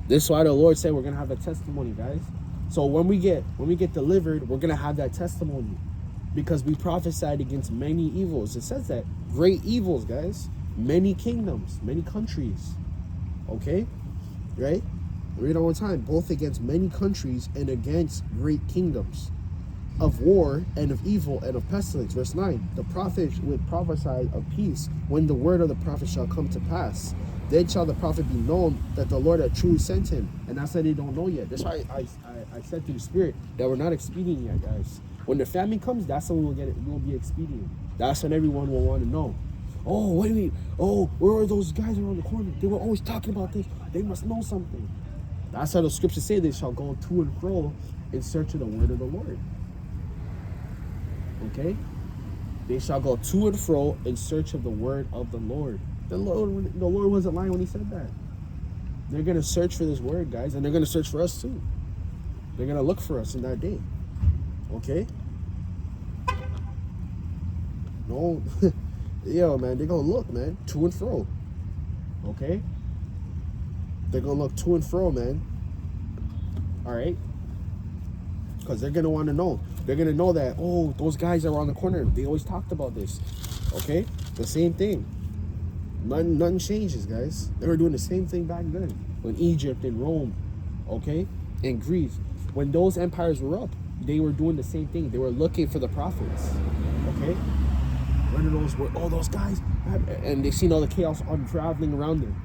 This is why the Lord said we're gonna have a testimony, guys. So when we get delivered, we're gonna have that testimony, because we prophesied against many evils. It says that great evils, guys, many kingdoms, many countries. Okay, right? Read it all the time. Both against many countries and against great kingdoms, of war and of evil and of pestilence. Verse 9, the prophet would prophesy of peace when the word of the prophet shall come to pass. Then shall the prophet be known that the Lord had truly sent him. And that's why they don't know yet. That's why I said to the Spirit that we're not expedient yet, guys. When the famine comes, that's when we'll be expedient. That's when everyone will want to know. Oh, what do you mean? Oh, where are those guys around the corner? They were always talking about this. They must know something. That's how the scriptures say they shall go to and fro in search of the word of the Lord. Okay? They shall go to and fro in search of the word of the Lord. The Lord wasn't lying when he said that. They're going to search for this word, guys, and they're going to search for us too. They're going to look for us in that day. Okay? No. Yo, man, they're going to look, man, to and fro. Okay? They're going to look to and fro, man. All right? Because they're going to want to know. They're going to know that, oh, those guys are around the corner. They always talked about this. Okay? The same thing. Nothing changes, guys. They were doing the same thing back then. When Egypt and Rome, okay? And Greece. When those empires were up, they were doing the same thing. They were looking for the prophets. Okay? Those guys. And they seen all the chaos unraveling around them.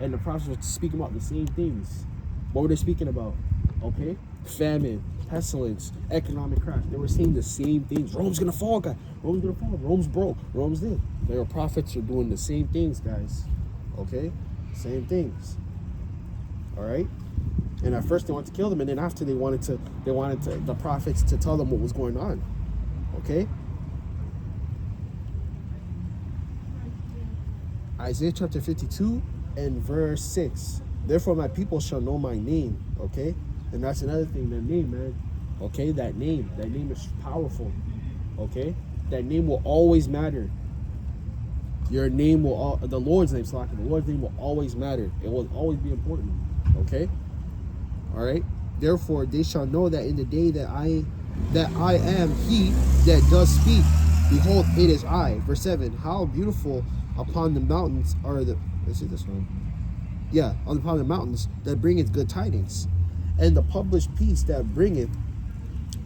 And the prophets were speaking about the same things. What were they speaking about? Okay? Famine, pestilence, economic crash. They were saying the same things. Rome's gonna fall, guys. Rome's gonna fall. Rome's broke. Rome's dead. Their prophets are doing the same things, guys. Okay? Same things. Alright? And at first they wanted to kill them, and then after they wanted the prophets to tell them what was going on. Okay? Isaiah chapter 52 and verse 6. Therefore my people shall know my name. Okay? And that's another thing, the name, man. Okay? That name is powerful. Okay? That name will always matter. Your name will, the Lord's name, the Lord's name will always matter. It will always be important. Okay? All right? Therefore, they shall know that in the day that I am he that does speak. Behold, it is I. Verse 7, how beautiful upon the mountains are the, let's see this one. Yeah, upon the mountains that bringeth good tidings. And the published peace that bringeth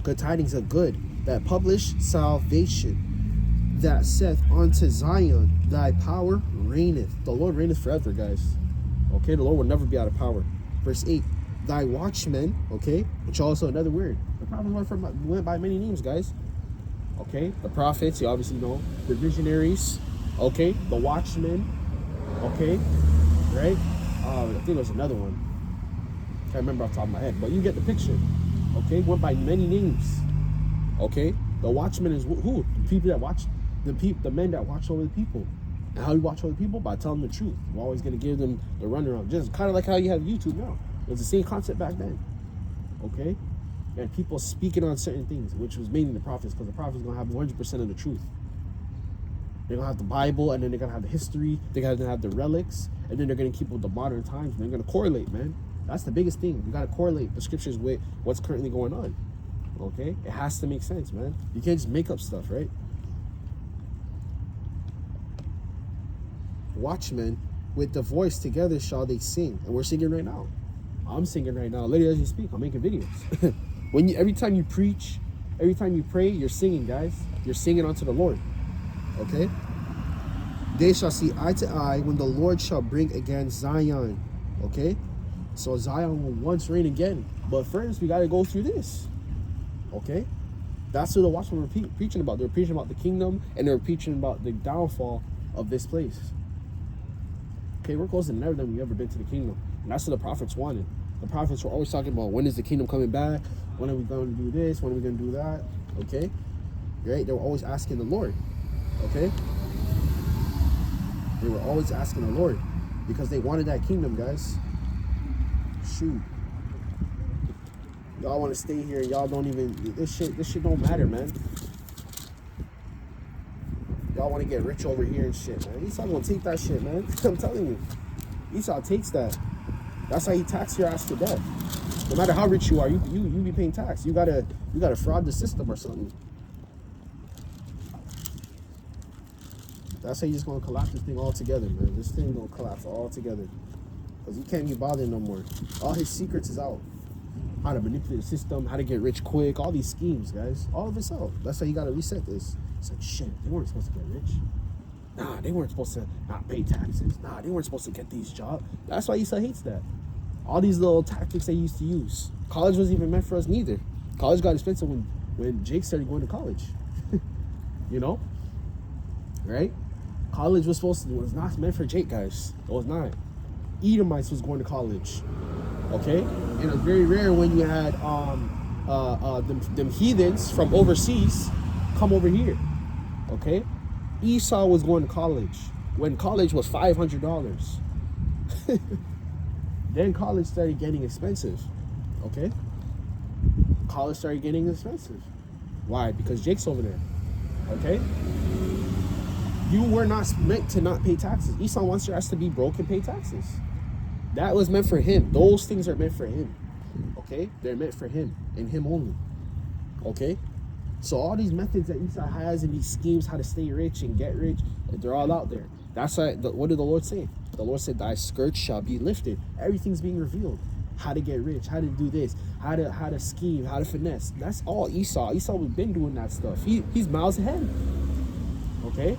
good tidings of good, that publish salvation, that saith unto Zion, thy power reigneth. The Lord reigneth forever, guys. Okay, the Lord will never be out of power. Verse 8, thy watchmen, okay, which also another word. The prophets went by many names, guys. Okay, the prophets, you obviously know. The visionaries, okay, the watchmen, okay, right? I think there's another one. Can't remember off the top of my head, but you get the picture. Okay, went by many names. Okay, the watchman is who? The people that watch, the men that watch over the people. And how you watch over the people? By telling the truth. We're always going to give them the runaround. Just kind of like how you have YouTube now. It was the same concept back then. Okay? And people speaking on certain things, which was mainly the prophets, because the prophets are going to have 100% of the truth. They're going to have the Bible, and then they're going to have the history, they're going to have the relics, and then they're going to keep with the modern times, and they're going to correlate, man. That's the biggest thing. You got to correlate the scriptures with what's currently going on. Okay? It has to make sense, man. You can't just make up stuff, right? Watchmen, with the voice together shall they sing. And we're singing right now. I'm singing right now. Literally as you speak, I'm making videos. Every time you preach, every time you pray, you're singing, guys. You're singing unto the Lord. Okay? They shall see eye to eye when the Lord shall bring again Zion. Okay? So Zion will once reign again. But first, we got to go through this. Okay? That's what the watchmen were preaching about. They were preaching about the kingdom, and they were preaching about the downfall of this place. Okay, we're closer than ever than we've ever been to the kingdom. And that's what the prophets wanted. The prophets were always talking about, when is the kingdom coming back? When are we going to do this? When are we going to do that? Okay? Right? They were always asking the Lord. Okay? They were always asking the Lord because they wanted that kingdom, guys. Shoot. Y'all want to stay here. Y'all don't even, this shit don't matter, man. Y'all want to get rich over here and shit, man. Esau gonna take that shit, man. I'm telling you. Esau takes that. That's how he tax your ass to death. No matter how rich you are, you be paying tax. You gotta fraud the system or something. That's how you just gonna collapse this thing all together, man. This thing gonna collapse all together. Because he can't be bothered no more. All his secrets is out. How to manipulate the system, how to get rich quick, all these schemes, guys. All of it's out. That's how you gotta reset this. It's like, shit, they weren't supposed to get rich. Nah, they weren't supposed to not pay taxes. Nah, they weren't supposed to get these jobs. That's why Esau hates that. All these little tactics they used to use. College wasn't even meant for us neither. College got expensive when Jake started going to college. You know? Right? College was not meant for Jake, guys. It was not. Edomites was going to college. Okay? And it was very rare when you had them heathens from overseas come over here. Okay? Esau was going to college when college was $500. Then college started getting expensive. Okay? College started getting expensive. Why? Because Jake's over there. Okay? You were not meant to not pay taxes. Esau wants your ass to be broke and pay taxes. That was meant for him. Those things are meant for him. Okay? They're meant for him and him only. Okay? So all these methods that Esau has and these schemes, how to stay rich and get rich, they're all out there. That's why, what did the Lord say? The Lord said, thy skirt shall be lifted. Everything's being revealed. How to get rich, how to do this, how to scheme, how to finesse. That's all Esau. Esau has been doing that stuff. He's miles ahead. Okay?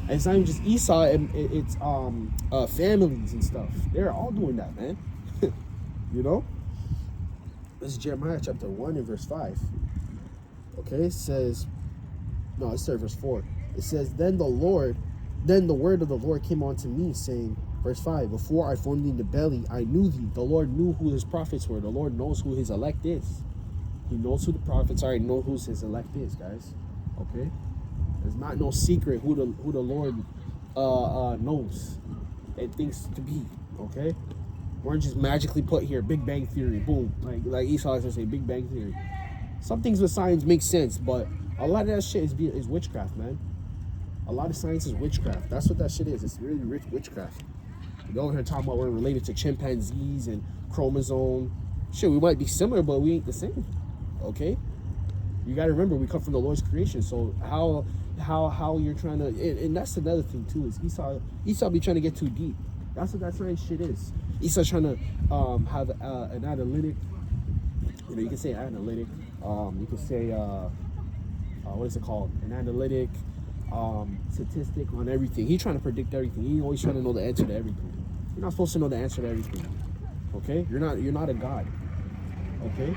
And it's not even just Esau, it's families and stuff. They're all doing that, man. You know? This is Jeremiah chapter 1 and verse 5. Okay, it says, no, it's verse 4. It says, then the word of the Lord came unto me, saying, verse 5, before I formed thee in the belly, I knew thee. The Lord knew who his prophets were. The Lord knows who his elect is. He knows who the prophets are and knows who his elect is, guys. Okay? There's not no secret who the Lord knows and thinks to be. Okay? We're just magically put here. Big Bang Theory. Boom. Like Esau likes to say, Big Bang Theory. Some things with science make sense, but a lot of that shit is witchcraft, man. A lot of science is witchcraft. That's what that shit is. It's really rich witchcraft. We're over here talking about we're related to chimpanzees and chromosome. Shit, we might be similar, but we ain't the same. Okay? You gotta remember, we come from the Lord's creation. So how you're trying to, and that's another thing too, is Esau be trying to get too deep. That's what that science shit is. Esau's trying to have an analytic. You know, you can say analytic. You can say what is it called? An analytic statistic on everything. He's trying to predict everything. He's always trying to know the answer to everything. You're not supposed to know the answer to everything. Okay? You're not a god. Okay?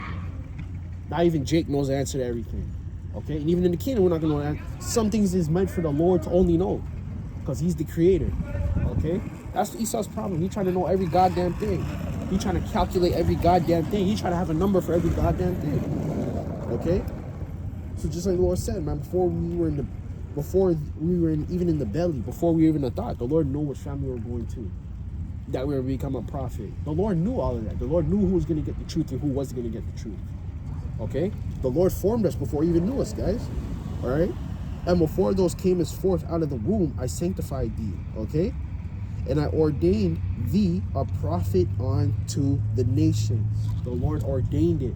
Not even Jake knows the answer to everything. Okay? And even in the kingdom, we're not going to know that. Some things is meant for the Lord to only know. Because he's the creator. Okay? That's Esau's problem. He's trying to know every goddamn thing. He's trying to calculate every goddamn thing. He's trying to have a number for every goddamn thing. Okay? So just like the Lord said, man, before we were even in the belly, before we were even a thought, the Lord knew what family we were going to. That we were become a prophet. The Lord knew all of that. The Lord knew who was going to get the truth and who wasn't going to get the truth. Okay? The Lord formed us before he even knew us, guys. All right? And before those came as forth out of the womb, I sanctified thee. Okay? And I ordained thee a prophet unto the nations. The Lord ordained it.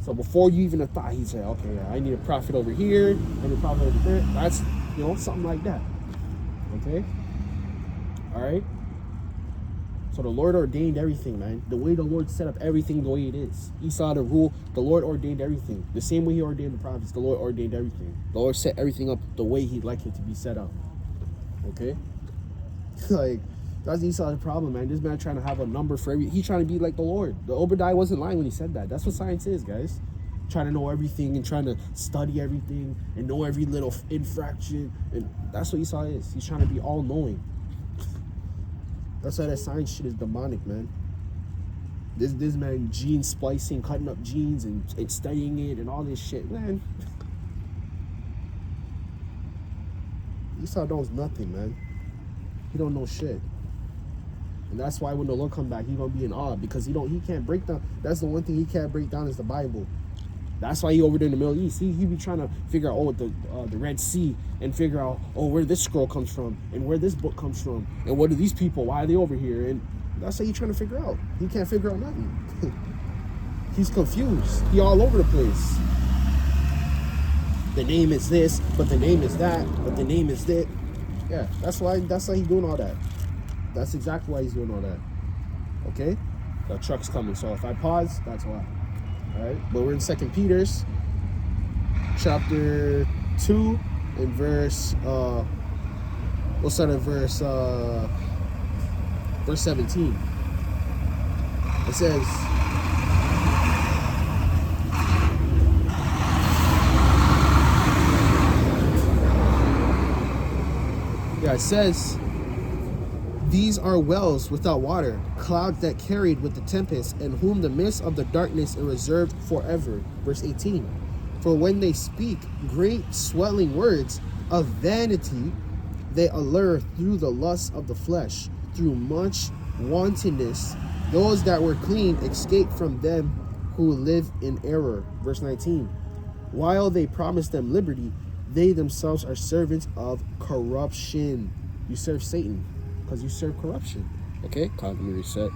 So before you even thought, he said, okay, I need a prophet over here, and a prophet over there. That's, something like that. Okay? All right? So the Lord ordained everything, man. The way the Lord set up everything the way it is. Esau, the rule, the Lord ordained everything. The same way he ordained the prophets, the Lord ordained everything. The Lord set everything up the way he'd like it to be set up. Okay? Like, that's Esau's problem, man. This man trying to have a number for every... He's trying to be like the Lord. The Obadiah wasn't lying when he said that. That's what science is, guys. Trying to know everything and trying to study everything and know every little infraction. And that's what Esau is. He's trying to be all-knowing. That's why that science shit is demonic, man. This man gene splicing, cutting up genes and studying it and all this shit, man. Esau knows nothing, man. He don't know shit. And that's why when the Lord come back, he gonna be in awe, because he can't break down. That's the one thing he can't break down is the Bible. That's why he over there in the Middle East. He be trying to figure out the Red Sea and figure out where this scroll comes from and where this book comes from and what are these people? Why are they over here? And That's what he's trying to figure out. He can't figure out nothing. He's confused. He all over the place. The name is this, but the name is that, but the name is that. Yeah, that's why he's doing all that. That's exactly why he's doing all that. Okay? The truck's coming. So if I pause, that's why. Alright? But we're in 2 Peter's chapter 2 and verse we'll start at verse 17. It says, it says, these are wells without water, clouds that carried with the tempest, and whom the midst of the darkness is reserved forever. Verse 18. For when they speak great swelling words of vanity, they allure through the lust of the flesh, through much wantonness. Those that were clean escape from them who live in error. Verse 19. While they promise them liberty, they themselves are servants of corruption. You serve Satan because you serve corruption. Okay, let me reset.